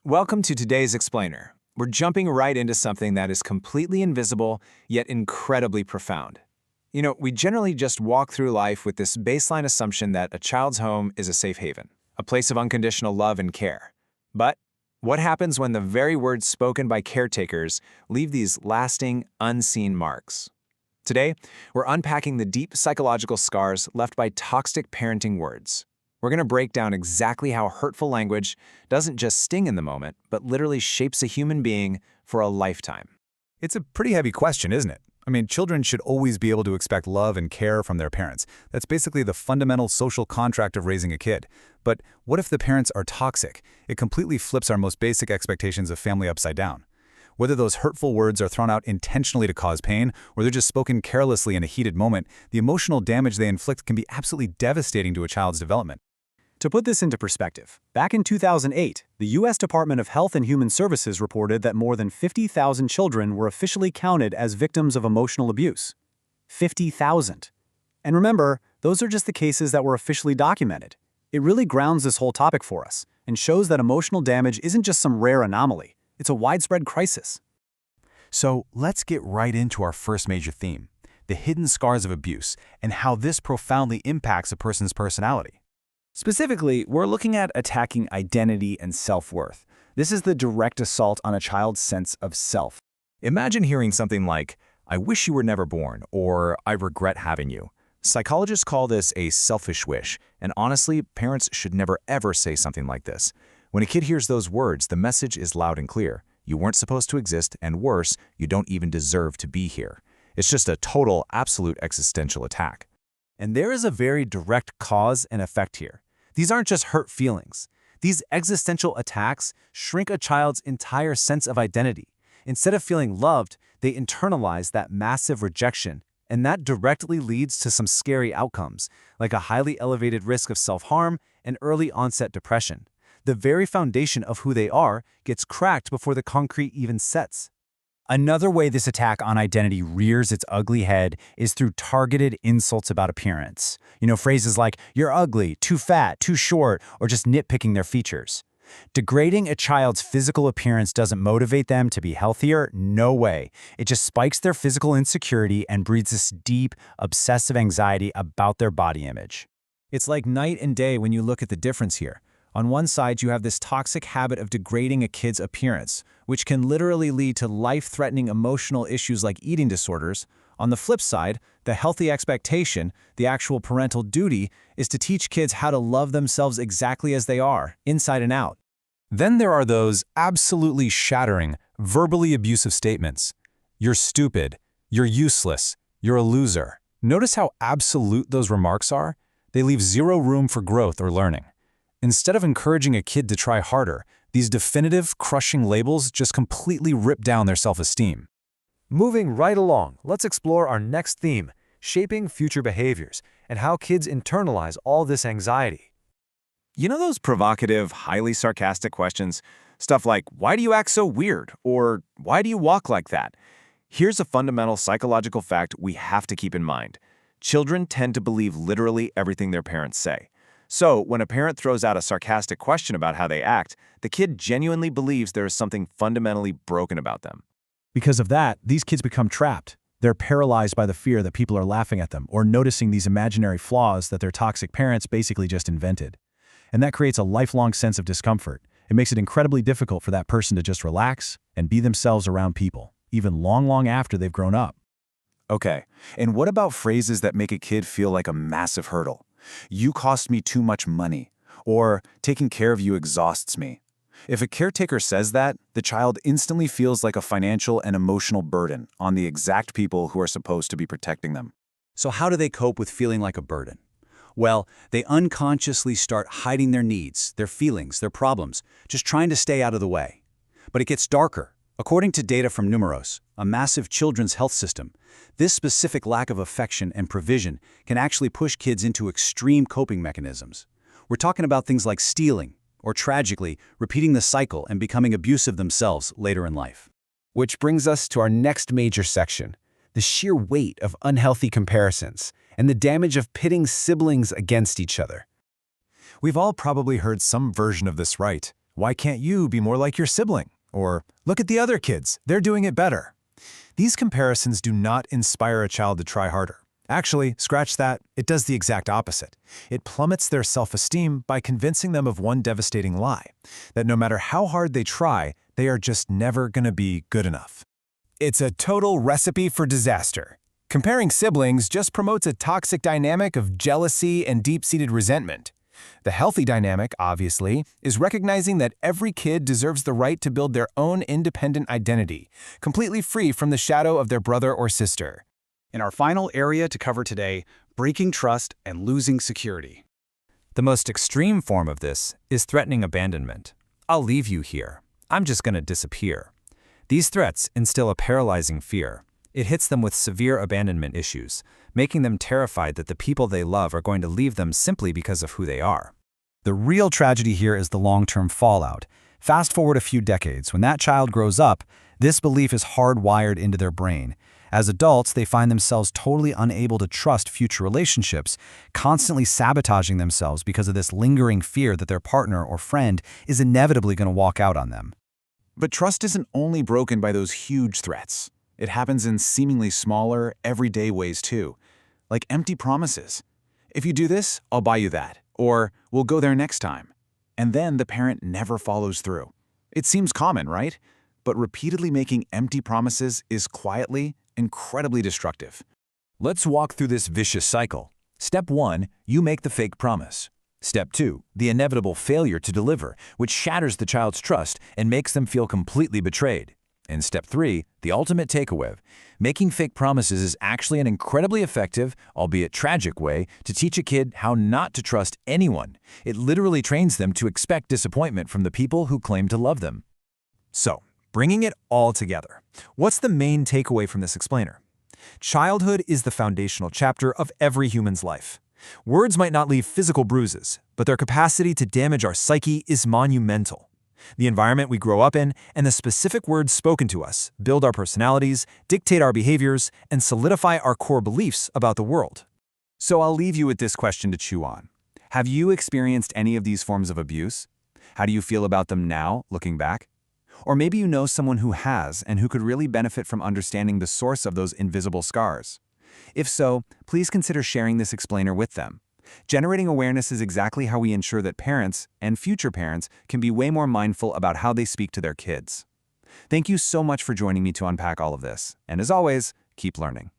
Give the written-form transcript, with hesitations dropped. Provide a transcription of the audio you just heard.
Welcome to today's Explainer. We're jumping right into something that is completely invisible, yet incredibly profound. We generally just walk through life with this baseline assumption that a child's home is a safe haven, a place of unconditional love and care. But what happens when the very words spoken by caretakers leave these lasting, unseen marks? Today, we're unpacking the deep psychological scars left by toxic parenting words. We're going to break down exactly how hurtful language doesn't just sting in the moment, but literally shapes a human being for a lifetime. It's a pretty heavy question, isn't it? Children should always be able to expect love and care from their parents. That's basically the fundamental social contract of raising a kid. But what if the parents are toxic? It completely flips our most basic expectations of family upside down. Whether those hurtful words are thrown out intentionally to cause pain, or they're just spoken carelessly in a heated moment, the emotional damage they inflict can be absolutely devastating to a child's development. To put this into perspective, back in 2008, the U.S. Department of Health and Human Services reported that more than 50,000 children were officially counted as victims of emotional abuse. 50,000. And remember, those are just the cases that were officially documented. It really grounds this whole topic for us and shows that emotional damage isn't just some rare anomaly. It's a widespread crisis. So let's get right into our first major theme, the hidden scars of abuse and how this profoundly impacts a person's personality. Specifically, we're looking at attacking identity and self-worth. This is the direct assault on a child's sense of self. Imagine hearing something like, "I wish you were never born," or "I regret having you." Psychologists call this a selfish wish, and honestly, parents should never ever say something like this. When a kid hears those words, the message is loud and clear. You weren't supposed to exist, and worse, you don't even deserve to be here. It's just a total, absolute existential attack. And there is a very direct cause and effect here. These aren't just hurt feelings. These existential attacks shrink a child's entire sense of identity. Instead of feeling loved, they internalize that massive rejection, and that directly leads to some scary outcomes, like a highly elevated risk of self-harm and early onset depression. The very foundation of who they are gets cracked before the concrete even sets. Another way this attack on identity rears its ugly head is through targeted insults about appearance. Phrases like, "you're ugly," "too fat," "too short," or just nitpicking their features. Degrading a child's physical appearance doesn't motivate them to be healthier, no way. It just spikes their physical insecurity and breeds this deep, obsessive anxiety about their body image. It's like night and day when you look at the difference here. On one side, you have this toxic habit of degrading a kid's appearance, which can literally lead to life-threatening emotional issues like eating disorders. On the flip side, the healthy expectation, the actual parental duty, is to teach kids how to love themselves exactly as they are, inside and out. Then there are those absolutely shattering, verbally abusive statements. "You're stupid," "You're useless," "You're a loser." Notice how absolute those remarks are? They leave zero room for growth or learning. Instead of encouraging a kid to try harder, these definitive, crushing labels just completely rip down their self-esteem. Moving right along, let's explore our next theme, shaping future behaviors, and how kids internalize all this anxiety. Those provocative, highly sarcastic questions? Stuff like, "Why do you act so weird?" or "Why do you walk like that?" Here's a fundamental psychological fact we have to keep in mind. Children tend to believe literally everything their parents say. So, when a parent throws out a sarcastic question about how they act, the kid genuinely believes there is something fundamentally broken about them. Because of that, these kids become trapped. They're paralyzed by the fear that people are laughing at them or noticing these imaginary flaws that their toxic parents basically just invented. And that creates a lifelong sense of discomfort. It makes it incredibly difficult for that person to just relax and be themselves around people, even long, long after they've grown up. Okay, and what about phrases that make a kid feel like a massive hurdle? "You cost me too much money," or "taking care of you exhausts me." If a caretaker says that, the child instantly feels like a financial and emotional burden on the exact people who are supposed to be protecting them. So how do they cope with feeling like a burden? Well, they unconsciously start hiding their needs, their feelings, their problems, just trying to stay out of the way. But it gets darker. According to data from Numeros, a massive children's health system, this specific lack of affection and provision can actually push kids into extreme coping mechanisms. We're talking about things like stealing, or tragically, repeating the cycle and becoming abusive themselves later in life. Which brings us to our next major section, the sheer weight of unhealthy comparisons and the damage of pitting siblings against each other. We've all probably heard some version of this, right? "Why can't you be more like your sibling?" Or, "Look at the other kids, they're doing it better." These comparisons do not inspire a child to try harder. Actually, scratch that, it does the exact opposite. It plummets their self-esteem by convincing them of one devastating lie, that no matter how hard they try, they are just never going to be good enough. It's a total recipe for disaster. Comparing siblings just promotes a toxic dynamic of jealousy and deep-seated resentment. The healthy dynamic, obviously, is recognizing that every kid deserves the right to build their own independent identity, completely free from the shadow of their brother or sister. In our final area to cover today, breaking trust and losing security. The most extreme form of this is threatening abandonment. "I'll leave you here. I'm just going to disappear." These threats instill a paralyzing fear. It hits them with severe abandonment issues, making them terrified that the people they love are going to leave them simply because of who they are. The real tragedy here is the long-term fallout. Fast forward a few decades, when that child grows up, this belief is hardwired into their brain. As adults, they find themselves totally unable to trust future relationships, constantly sabotaging themselves because of this lingering fear that their partner or friend is inevitably going to walk out on them. But trust isn't only broken by those huge threats. It happens in seemingly smaller, everyday ways too, like empty promises. "If you do this, I'll buy you that," or "we'll go there next time." And then the parent never follows through. It seems common, right? But repeatedly making empty promises is quietly incredibly destructive. Let's walk through this vicious cycle. Step 1, you make the fake promise. Step 2, the inevitable failure to deliver, which shatters the child's trust and makes them feel completely betrayed. And Step 3, the ultimate takeaway. Making fake promises is actually an incredibly effective, albeit tragic way to teach a kid how not to trust anyone. It literally trains them to expect disappointment from the people who claim to love them. So, bringing it all together, what's the main takeaway from this explainer? Childhood is the foundational chapter of every human's life. Words might not leave physical bruises, but their capacity to damage our psyche is monumental. The environment we grow up in and the specific words spoken to us build our personalities, dictate our behaviors, and solidify our core beliefs about the world. So I'll leave you with this question to chew on. Have you experienced any of these forms of abuse? How do you feel about them now, looking back? Or maybe you know someone who has and who could really benefit from understanding the source of those invisible scars. If so, please consider sharing this explainer with them. Generating awareness is exactly how we ensure that parents and future parents can be way more mindful about how they speak to their kids. Thank you so much for joining me to unpack all of this, and as always, keep learning.